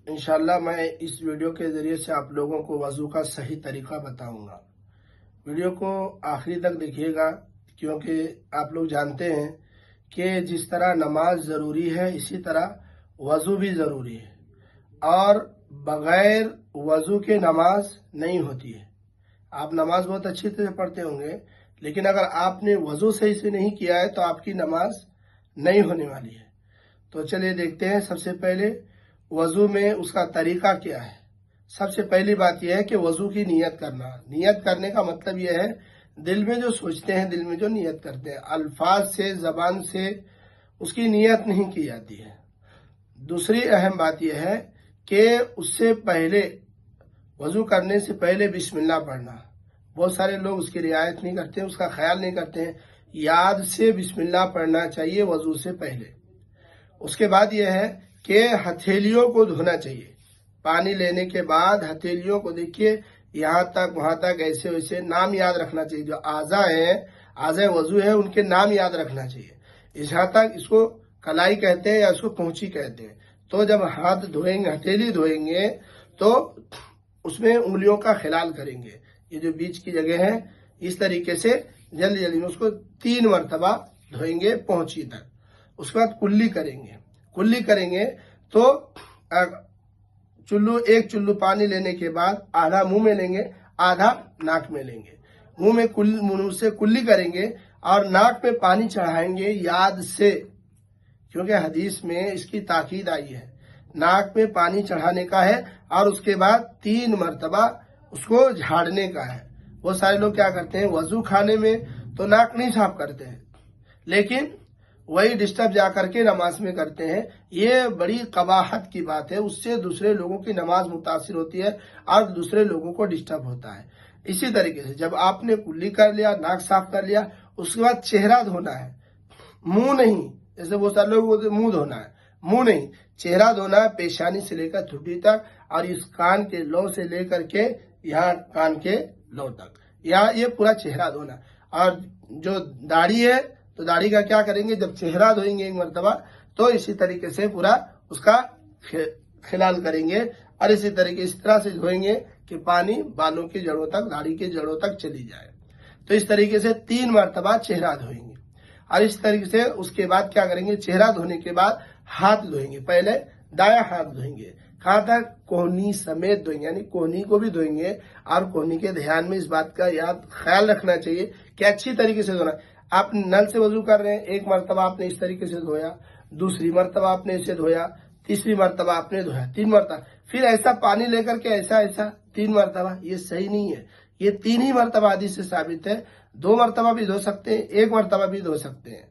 انشاءاللہ میں اس ویڈیو کے ذریعے سے آپ لوگوں کو وضو کا صحیح طریقہ بتاؤں گا۔ ویڈیو کو آخری تک دیکھیے گا، کیونکہ آپ لوگ جانتے ہیں کہ جس طرح نماز ضروری ہے اسی طرح وضو بھی ضروری ہے، اور بغیر وضو کے نماز نہیں ہوتی ہے۔ آپ نماز بہت اچھی طرح پڑھتے ہوں گے، لیکن اگر آپ نے وضو صحیح سے نہیں کیا ہے تو آپ کی نماز نہیں ہونے والی ہے۔ تو چلیے دیکھتے ہیں۔ سب سے پہلے وضو میں اس کا طریقہ کیا ہے۔ سب سے پہلی بات یہ ہے کہ وضو کی نیت کرنا۔ نیت کرنے کا مطلب یہ ہے دل میں جو سوچتے ہیں، دل میں جو نیت کرتے ہیں، الفاظ سے، زبان سے اس کی نیت نہیں کی جاتی ہے۔ دوسری اہم بات یہ ہے کہ اس سے پہلے، وضو کرنے سے پہلے بسم اللہ پڑھنا۔ بہت سارے لوگ اس کی رعایت نہیں کرتے ہیں، اس کا خیال نہیں کرتے ہیں۔ یاد سے بسم اللہ پڑھنا چاہیے وضو سے پہلے۔ اس کے بعد یہ ہے کہ ہتھیلیوں کو دھونا چاہیے۔ پانی لینے کے بعد ہتھیلیوں کو دیکھیے، یہاں تک وہاں تک، ایسے ویسے نام یاد رکھنا چاہیے۔ جو اعضاء ہیں، اعضاء وضو ہے، ان کے نام یاد رکھنا چاہیے۔ یہاں تک اس کو کلائی کہتے ہیں یا اس کو پہنچی کہتے ہیں۔ تو جب ہاتھ دھوئیں گے، ہتھیلی دھوئیں گے، تو اس میں انگلیوں کا خلال کریں گے۔ یہ جو بیچ کی جگہ ہے، اس طریقے سے جلدی جلدی میں اس کو 3 مرتبہ دھوئیں گے پہنچی تک۔ اس کے بعد کلی کریں گے۔ کلی کریں گے تو ایک چلو پانی لینے کے بعد آدھا منہ میں لیں گے، آدھا ناک میں لیں گے۔ منہ سے کلی کریں گے اور ناک پہ پانی چڑھائیں گے یاد سے، کیونکہ حدیث میں اس کی تاکید آئی ہے۔ ناک میں پانی چڑھانے کا ہے اور اس کے بعد 3 مرتبہ اس کو جھاڑنے کا ہے۔ وہ سارے لوگ کیا کرتے ہیں، وضو خانے میں تو ناک نہیں صاف کرتے ہیں، لیکن وہی ڈسٹرب جا کر کے نماز میں کرتے ہیں۔ یہ بڑی قباحت کی بات ہے، اس سے دوسرے لوگوں کی نماز متاثر ہوتی ہے اور دوسرے لوگوں کو ڈسٹرب ہوتا ہے۔ اسی طریقے سے جب آپ نے کلی کر لیا، ناک صاف کر لیا، اس کے بعد چہرہ دھونا ہے، منہ نہیں۔ جیسے وہ سارے لوگ بولتے منہ دھونا ہے، منہ نہیں، چہرہ دھونا ہے، پیشانی سے لے کر ٹھڈی تک، اور اس کان کے لو سے لے کر کے یہاں کان کے لو تک، یہ پورا چہرہ دھونا۔ اور جو داڑھی ہے تو داڑھی کا کیا کریں گے، جب چہرہ دھوئیں گے 1 مرتبہ تو اسی طریقے سے پورا اس کا خلال کریں گے، اور اسی طرح سے دھوئیں گے کہ پانی بالوں کی جڑوں تک، داڑھی کی جڑوں تک چلی جائے۔ تو اس طریقے سے 3 مرتبہ چہرہ دھوئیں گے، اور اس طریقے سے اس کے بعد کیا کریں گے، چہرہ دھونے کے بعد ہاتھ دھوئیں گے۔ پہلے دایاں ہاتھ دھوئیں گے، کہاں تک، کوہنی سمیت دھوئیں گے، یعنی کوہنی کو بھی دھوئیں گے۔ اور کوہنی کے دھیان میں اس بات کا خیال رکھنا چاہیے کہ اچھی طریقے سے دھونا۔ آپ نل سے وضو کر رہے ہیں، 1 مرتبہ آپ نے اس طریقے سے دھویا، دوسری مرتبہ آپ نے اسے دھویا، تیسری مرتبہ آپ نے دھویا، 3 مرتبہ، پھر ایسا پانی لے کر کے ایسا 3 مرتبہ، یہ صحیح نہیں ہے۔ یہ 3 ہی مرتبہ حدیث سے ثابت ہے۔ 2 مرتبہ بھی دھو سکتے ہیں، 1 مرتبہ بھی دھو سکتے ہیں،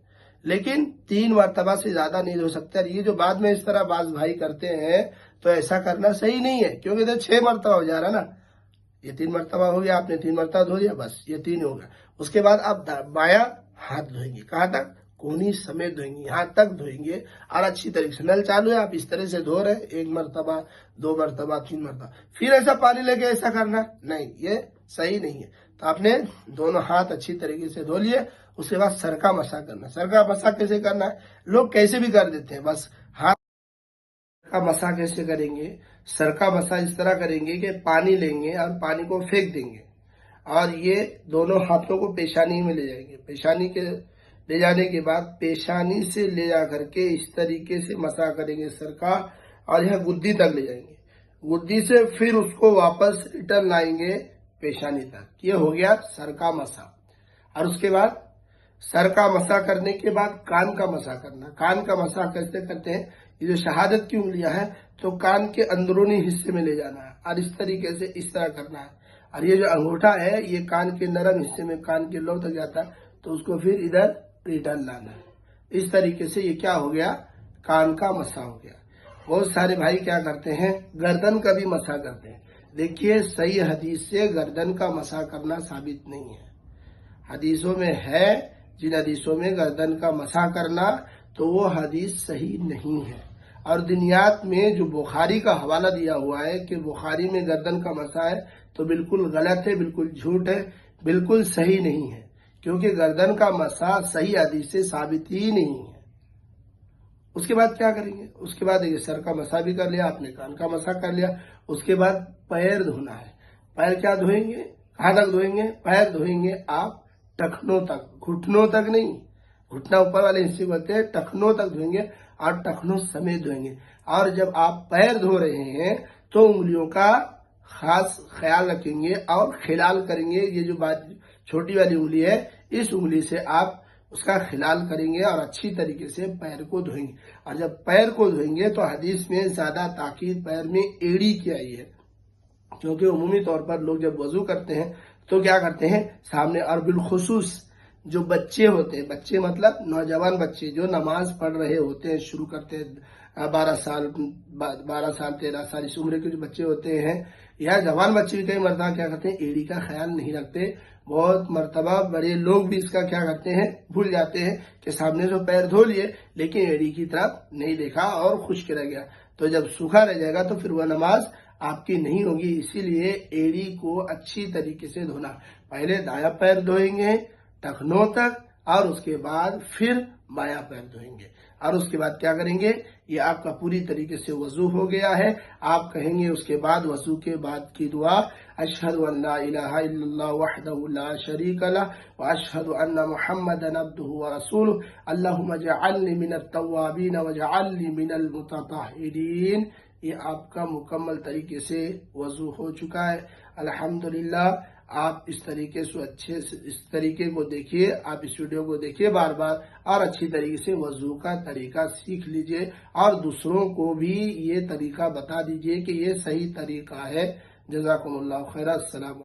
لیکن 3 مرتبہ سے زیادہ نہیں دھو سکتے۔ اور یہ جو بعد میں اس طرح بعض بھائی کرتے ہیں تو ایسا کرنا صحیح نہیں ہے، کیونکہ تو 6 مرتبہ ہو جا رہا نا۔ یہ 3 مرتبہ ہو گیا، آپ نے 3 مرتبہ دھو لیا، بس یہ 3 ہو گیا۔ اس کے بعد آپ بایاں ہاتھ دھوئیں گے، کہاں تک، کونی سمیت دھوئیں گے، یہاں تک دھوئیں گے، اور اچھی طریقے سے نل چالو ہے، آپ اس طرح سے دھو رہے ہیں، 1 مرتبہ، 2 مرتبہ، 3 مرتبہ، پھر ایسا پانی لے کے ایسا کرنا نہیں، یہ صحیح نہیں ہے۔ تو آپ نے دونوں ہاتھ اچھی طریقے سے دھو لیے۔ اس کے بعد سر کا مسح کرنا۔ سر کا مسح کیسے کرنا ہے، لوگ کیسے بھی کر دیتے ہیں، بس ہاتھ کا مسح کیسے کریں گے، سر کا مسح اس طرح کریں گے کہ پانی لیں گے اور پانی کو پھینک دیں گے، اور یہ دونوں ہاتھوں کو پیشانی میں لے جائیں گے۔ پیشانی کے لے جانے کے بعد پیشانی سے لے جا کر کے اس طریقے سے مسح کریں گے سر کا، اور یہاں گدی تک لے جائیں گے۔ گدی سے پھر اس کو واپس ریٹرن لائیں گے پیشانی تک۔ یہ ہو گیا سر کا مسح۔ اور اس کے بعد سر کا مسح کرنے کے بعد کان کا مسح کرنا۔ کان کا مسح کیسے کرتے ہیں، یہ جو شہادت کی انگلیاں ہیں تو کان کے اندرونی حصے میں لے جانا ہے، اور اس طریقے سے اس طرح کرنا ہے۔ اور یہ جو انگوٹھا ہے یہ کان کے نرم حصے میں، کان کے لو تک جاتا ہے، تو اس کو پھر ادھر ریٹرن لانا ہے۔ اس طریقے سے یہ کیا ہو گیا، کان کا مسح ہو گیا۔ بہت سارے بھائی کیا کرتے ہیں، گردن کا بھی مسح کرتے ہیں۔ دیکھیے صحیح حدیث سے گردن کا مسح کرنا ثابت نہیں ہے۔ حدیثوں میں ہے، جن حدیثوں میں گردن کا مسح کرنا، تو وہ حدیث صحیح نہیں ہے۔ اور دنیات میں جو بخاری کا حوالہ دیا ہوا ہے کہ بخاری میں گردن کا مسح ہے، تو بالکل غلط ہے، بالکل جھوٹ ہے، بالکل صحیح نہیں ہے، کیونکہ گردن کا مسح صحیح حدیث سے ثابت ہی نہیں ہے۔ اس کے بعد کیا کریں گے؟ اس کے بعد یہ سر کا مسا بھی کر لیا آپ نے، کان کا مسا کر لیا، اس کے بعد پیر دھونا ہے۔ پیر کیا دھوئیں گے؟ کہاں تک دھوئیں گے؟ پیر دھوئیں گے آپ ٹخنوں تک، گھٹنوں تک نہیں، گھٹنا اوپر والے حصے کو ہوتے ہیں، ٹخنوں تک دھوئیں گے اور ٹخنوں سمیت دھوئیں گے۔ اور جب آپ پیر دھو رہے ہیں تو انگلیوں کا خاص خیال رکھیں گے اور خلال کریں گے۔ یہ جو بات چھوٹی والی انگلی ہے، اس انگلی سے آپ اس کا خلال کریں گے اور اچھی طریقے سے پیر کو دھوئیں گے۔ اور جب پیر کو دھوئیں گے تو حدیث میں زیادہ تاکید پیر میں ایڑی کی آئی ہے، کیونکہ عمومی طور پر لوگ جب وضو کرتے ہیں تو کیا کرتے ہیں سامنے، اور بالخصوص جو بچے ہوتے ہیں، بچے مطلب نوجوان بچے جو نماز پڑھ رہے ہوتے ہیں، شروع کرتے ہیں 12 سال 13 سال اس عمر کے جو بچے ہوتے ہیں، یا جوان بچے بھی کئی مرتبہ کیا کرتے ہیں ایڑی کا خیال نہیں رکھتے۔ بہت مرتبہ بڑے لوگ بھی اس کا کیا کرتے ہیں بھول جاتے ہیں کہ سامنے سے پیر دھو لیے لیکن ایڑی کی طرف نہیں دیکھا اور خشک رہ گیا، تو جب سوکھا رہ جائے گا تو پھر وہ نماز آپ کی نہیں ہوگی۔ اسی لیے ایڑی کو اچھی طریقے سے دھونا، پہلے دایاں پیر دھوئیں گے ٹخنوں تک اور اس کے بعد پھر بایاں پیر دھوئیں گے، اور اس کے بعد کیا کریں گے؟ یہ آپ کا پوری طریقے سے وضو ہو گیا ہے۔ آپ کہیں گے اس کے بعد وضو کے بعد کی دعا، اشہد ان لا الہ الا اللہ وحدہ لا شریک لہ واشہد ان محمدا عبدہ ورسولہ اللہم اجعلنی من التوابین واجعلنی من المتطہرین۔ یہ آپ کا مکمل طریقے سے وضو ہو چکا ہے الحمدللہ۔ آپ اس طریقے سے اس طریقے کو دیکھیے، آپ اس ویڈیو کو دیکھیے بار بار اور اچھی طریقے سے وضو کا طریقہ سیکھ لیجئے اور دوسروں کو بھی یہ طریقہ بتا دیجئے کہ یہ صحیح طریقہ ہے۔ جزاکم اللہ خیر، السلام